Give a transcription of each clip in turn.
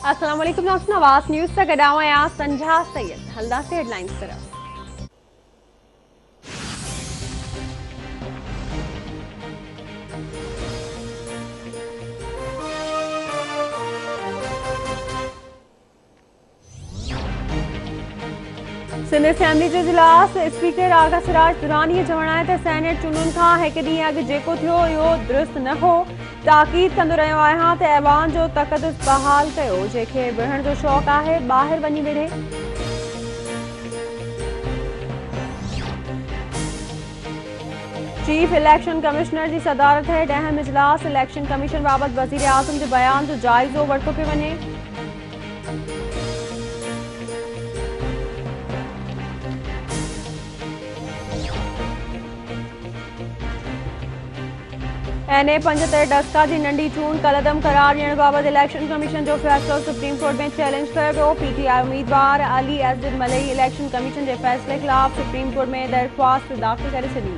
अस्सलाम वालेकुम नाज़रीन, आवाज़ न्यूज़ से गडावा या संझा सैयद हल्दा से हेडलाइंस तरफ। सिंध असेंबली जो इजलास स्पीकर आगा सिराज दुरानी जणाए त सेनेट चूंडुनि खां हिकु ॾींहुं अॻु जेको थियो इहो दुरुस्त न हो। ताक़ीद कंदो रहियो आहियां त ऐवान जो तक़दुस बहाल कयो, जंहिंखे विढ़ण जो शौक़ु आहे ॿाहिरि वञी विढ़े। चीफ इलेक्शन कमिश्नर जी सदारत हेठि अहम इजलास इलेक्शन कमीशन बाबति वज़ीर आज़म जे बयान जो जाइज़ो वरितो पियो वञे। NA 75 डस्का जी नंढी चूंड कलदम करार ॾियण बाबति इलेक्शन कमीशन जो फ़ैसिलो सुप्रीम कोर्ट में चैलेंज कयो वियो। PTI उम्मीदवार अली असद मलई इलेक्शन कमीशन जे फ़ैसिले ख़िलाफ़ सुप्रीम कोर्ट में दरख़्वास्त दाख़िल करे छॾी।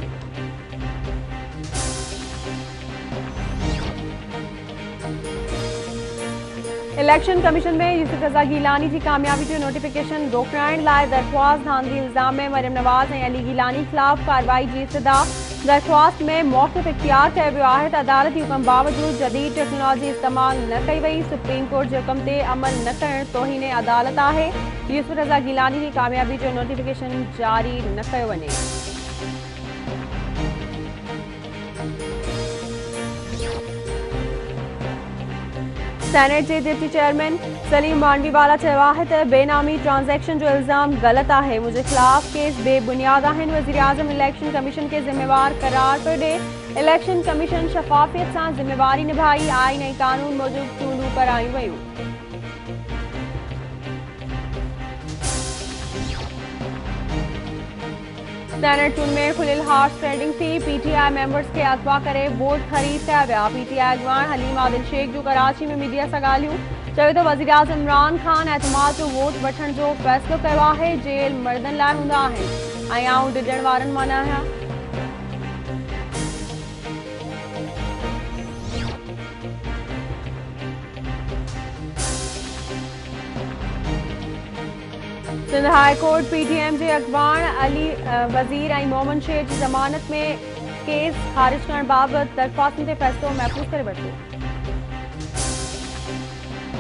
इलेक्शन कमीशन में यूसुफ रज़ा गीलानी की कामयाबी जो नोटिफिकेशन रोकराइण लाइ दरख़्वास्त धांधली इल्ज़ाम में मरियम नवाज़ ऐं अली गीलानी ख़िलाफ़ कार्रवाई जी इब्तिदा। दरख़्वास्त में मौक़िफ़ इख्तियार कयो वियो आहे त अदालती हुकम बावजूदि जदीद टेक्नोलॉजी इस्तेमालु न कई वई। सुप्रीम कोर्ट जे हुकम ते अमल न करणु तौहीन अदालत आहे। यूसुफ रज़ा गीलानी की कामयाबी जो नोटिफिकेशन जारी न कयो वञे। सेनेट के डिप्टी चेयरमैन सलीम मांडवीवाला चयो आहे त बेनामी ट्रांजेक्शन जो इल्ज़ाम गलत आहे, मुझे खिलाफ केस बेबुनियाद आहिनि। वज़ीर आज़म इलेक्शन कमीशन के जिम्मेवार करार पियो ॾे। इलेक्शन कमीशन शफ़ाफ़ियत सां जिम्मेवारी निभाई, आईन ऐं कानून मूजिबि चूंडूं करायूं वयूं। सेनेट चूंड में खुलियल हॉर्स ट्रेडिंग थी। PTI मेंबर्स के अगवा करे वोट ख़रीद कया विया। PTI अगवान हलीम आदिल शेख जो कराची में मीडिया सां ॻाल्हियूं चयो त वज़ीर आज़म इमरान ख़ान एतमाद जो वोट वठण जो फ़ैसिलो कयो आहे। जेल मर्दनि लाइ हूंदा आहिनि ऐं आऊं डिॼण वारनि मां न आहियां। सिंध हाई कोर्ट PTM जे अगवान अली वज़ीर ऐं मोहम्मद शेख जी ज़मानत में केस ख़ारिज करण बाबति दरख़्वास्तुनि ते फ़ैसिलो महफ़ूज़ करे वरितो।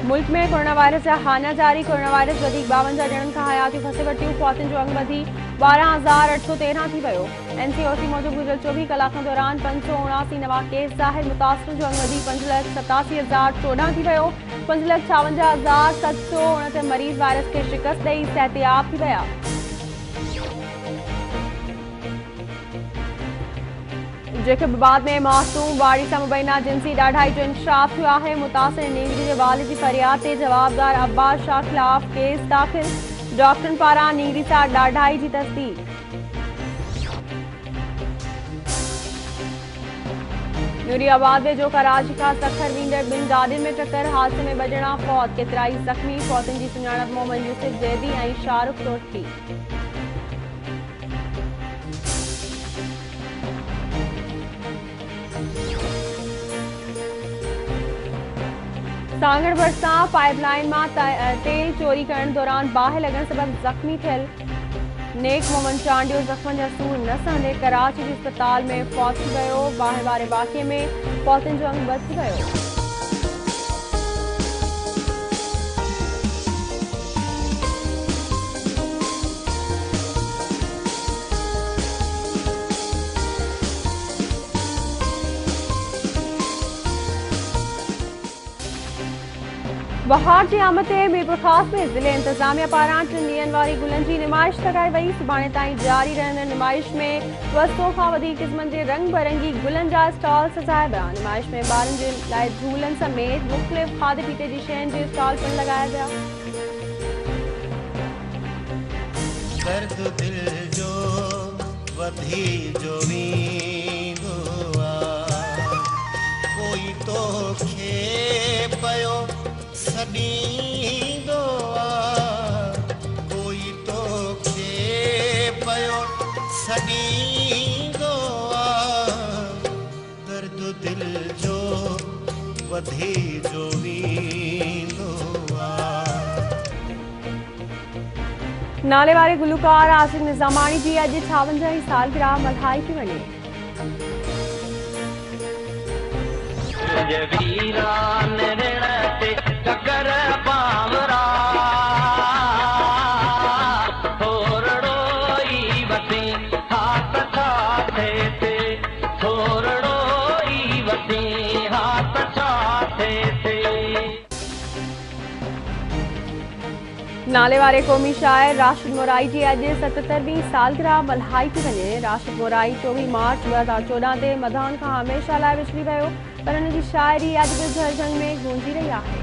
मुल्क में कोरोना वायरस जा हाना जारी। कोरोना वायरस वधीक 52 ॼणनि खां हयातियूं फसे वरितियूं। फ़ौतुनि जो अंग वधी 12,813 थी वियो। NCOC मूजिबि गुज़िरियल 24 कलाकनि दौरान 579 नवां केस ज़ाहिर। मुतासिरनि जो अंग वधी 5,87,014 थी वियो। 5,56,769 मरीज़ वायरस खे शिकस्त ॾेई सिहतयाब थी विया। जेके बाद में मासूम वारी सां मुबैना जिनसी ॾाढाई जो इंकशाफ थियो आहे। मुतासिर नींगरी जे वालिद जी फरियाद ते जवाबदार अब्बास शाह ख़िलाफ़ केस दाख़िल। डॉक्टरनि पारां नींगरी सां ॾाढाई जी तस्दीक। नूरियाबाद में जो कराची खां सखर वींदड़ ॿिनि गाॾियुनि में टक्कर। हादसे में 2 ॼणा फौत, केतिराई ज़ख़्मी। फ़ौतुनि जी सुञाणप मोहम्मद यूसुफ ज़ैदी ऐं शाहरुख तौर थी। सांगड़ भरिसां पाइपलाइन मां तेल चोरी करण दौरान बाहि लॻण सबबि ज़ख़्मी थियल नेक मोहम्मद चांडियो ज़ख़्मनि जा सूर न सहंदे कराची जे अस्पताल में फौत थी वियो। बाहि वारे वाक़िए में फ़ौतुनि जो अंग वधी वियो। बहार की आमद ते मीरपुर ख़ास में ज़िले इंतज़ामिया पारां 3 ॾींहंनि वारी गुलनि जी नुमाइश लॻाई वई। सुभाणे ताईं जारी रहंदड़ नुमाइश में 200 खां वधीक क़िस्मनि जे रंग बिरंगी गुलनि जा स्टॉल सजाया विया। नुमाइश में ॿारनि जे लाइ झूलनि समेत मुख़्तलिफ़ खाधे पीते जी शयुनि जे स्टॉल पिणु लॻाया विया। दर्द दिल जो वधी जो वींदो आहे, कोई तो खे पयो सॾींदो आहे, कोई तो खे पयो छॾींदो आहे दर्द दिल जो वधी जो वेंदो आहे। नाले वारे गुलकार आसिफ निज़ामानी जी अॼु 56 सालगिरह मल्हाई थी वञे। नाले वारे क़ौमी शाइर राशिद मोराई जी अॼु 77वीं सालगिरह मल्हाई थी वञे। राशिद मोराई 24 मार्च 2014 ते मदान खां हमेशह लाइ विछड़ी वियो, पर हुन जी शाइरी अॼु बि झरझंग में गूंजी रही आहे।